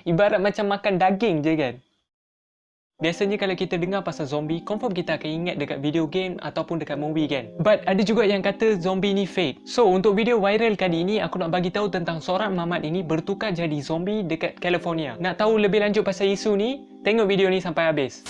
Ibarat macam makan daging je kan. Biasanya kalau kita dengar pasal zombie, confirm kita akan ingat dekat video game ataupun dekat movie kan. But ada juga yang kata zombie ni fake. So untuk video viral kali ini, aku nak bagi tahu tentang seorang Mamat ini bertukar jadi zombie dekat California. Nak tahu lebih lanjut pasal isu ni? Tengok video ni sampai habis.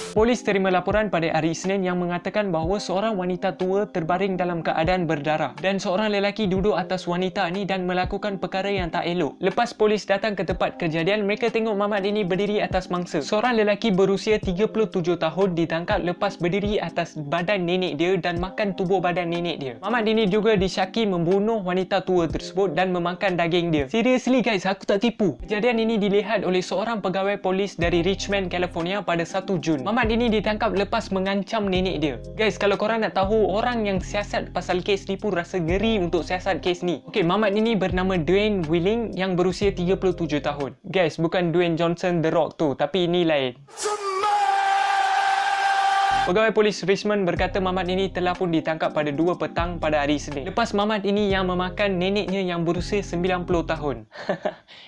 Polis terima laporan pada hari Isnin yang mengatakan bahawa seorang wanita tua terbaring dalam keadaan berdarah dan seorang lelaki duduk atas wanita ni dan melakukan perkara yang tak elok. Lepas polis datang ke tempat kejadian, mereka tengok Mamat ini berdiri atas mangsa. Seorang lelaki berusia 37 tahun ditangkap lepas berdiri atas badan nenek dia dan makan tubuh badan nenek dia. Mamat ini juga disyaki membunuh wanita tua tersebut dan memakan daging dia. Seriously guys, aku tak tipu. Kejadian ini dilihat oleh seorang pegawai polis dari Richmond, California pada 1 Jun. Mamat ini ditangkap lepas mengancam nenek dia. Guys, kalau korang nak tahu orang yang siasat pasal kes ni pun rasa ngeri untuk siasat kes ni. Okay, Mamat ini bernama Dwayne yang berusia 37 tahun. Guys, bukan Dwayne Johnson The Rock tu, tapi ini lain. Pegawai polis Richmond berkata Mamat ini telah pun ditangkap pada 2 petang pada hari Isnin. Lepas Mamat ini yang memakan neneknya yang berusia 90 tahun.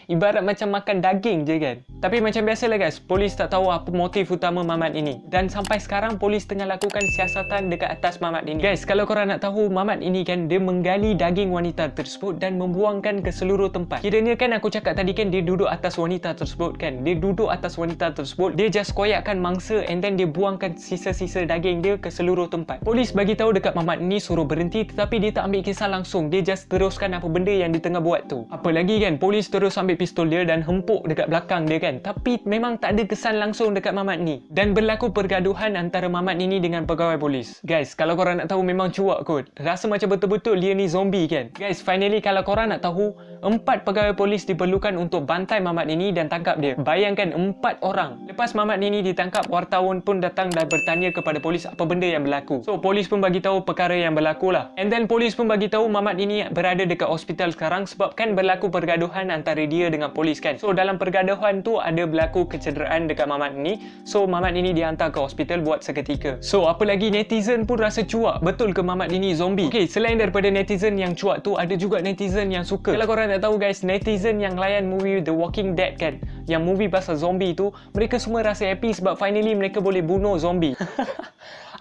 Ibarat macam makan daging je kan. Tapi macam biasalah guys, polis tak tahu apa motif utama Mamat ini. Dan sampai sekarang polis tengah lakukan siasatan dekat atas Mamat ini. Guys, kalau korang nak tahu, Mamat ini kan dia menggali daging wanita tersebut dan membuangkan ke seluruh tempat. Kiranya kan aku cakap tadi kan dia duduk atas wanita tersebut kan. Dia duduk atas wanita tersebut, dia just koyakkan mangsa and then dia buangkan sisa-sisa daging dia ke seluruh tempat. Polis bagi tahu dekat Mamat ni suruh berhenti, tetapi dia tak ambil kisah langsung. Dia just teruskan apa benda yang dia tengah buat tu. Apa lagi kan, polis terus ambil pistol dia dan hempuk dekat belakang dia kan. Tapi memang tak ada kesan langsung dekat Mamat ni. Dan berlaku pergaduhan antara Mamat ini dengan pegawai polis. Guys, kalau korang nak tahu memang cuak kot. Rasa macam betul-betul dia ni zombie kan. Guys, finally kalau korang nak tahu, 4 pegawai polis diperlukan untuk bantai Mamat ini dan tangkap dia. Bayangkan 4 orang. Lepas Mamat ini ditangkap, wartawan pun datang dan bertanya kepada polis apa benda yang berlaku. So polis pun bagi tahu perkara yang berlaku lah. And then polis pun bagi tahu Mamat ini berada dekat hospital sekarang sebab kan berlaku pergaduhan antara dia dengan polis kan. So dalam pergaduhan tu ada berlaku kecederaan dekat Mamat ini. So Mamat ini dihantar ke hospital buat seketika. So apa lagi, netizen pun rasa cuak. Betul ke Mamat ini zombie? Okay, selain daripada netizen yang cuak tu, ada juga netizen yang suka. Kalau korang nak tahu guys, netizen yang layan movie The Walking Dead kan, yang movie pasal zombie tu, mereka semua rasa happy sebab finally mereka boleh bunuh zombie.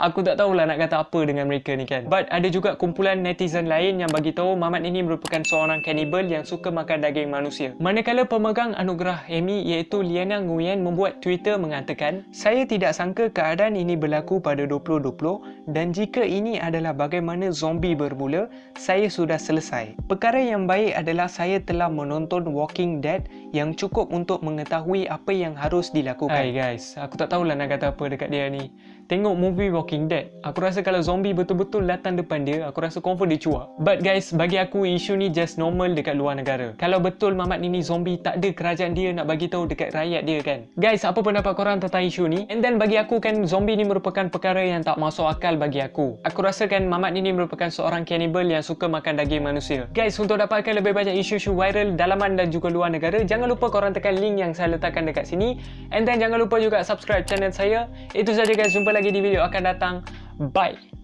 Aku tak tahulah nak kata apa dengan mereka ni kan. But ada juga kumpulan netizen lain yang bagi tahu Mamat ini merupakan seorang kanibal yang suka makan daging manusia. Manakala pemegang anugerah Emmy iaitu Liana Nguyen membuat Twitter mengatakan, "Saya tidak sangka keadaan ini berlaku pada 2020 dan jika ini adalah bagaimana zombie bermula, saya sudah selesai. Perkara yang baik adalah saya telah menonton Walking Dead yang cukup untuk mengetahui apa yang harus dilakukan." Hai guys, aku tak tahulah nak kata apa dekat dia ni. Tengok movie Walking Dead, aku rasa kalau zombie betul-betul datang depan dia, aku rasa confirm dia cuak. But guys, bagi aku isu ni just normal dekat luar negara. Kalau betul Mamat ini zombie, tak ada kerajaan dia nak bagi tahu dekat rakyat dia kan. Guys, apa pendapat korang tentang isu ni? And then bagi aku kan, zombie ni merupakan perkara yang tak masuk akal bagi aku. Aku rasa kan Mamat ini merupakan seorang cannibal yang suka makan daging manusia. Guys, untuk dapatkan lebih banyak isu-isu viral dalaman dan juga luar negara, jangan lupa korang tekan link yang saya letakkan dekat sini. And then jangan lupa juga subscribe channel saya. Itu saja guys, jumpa lagi di video akan datang. Bye.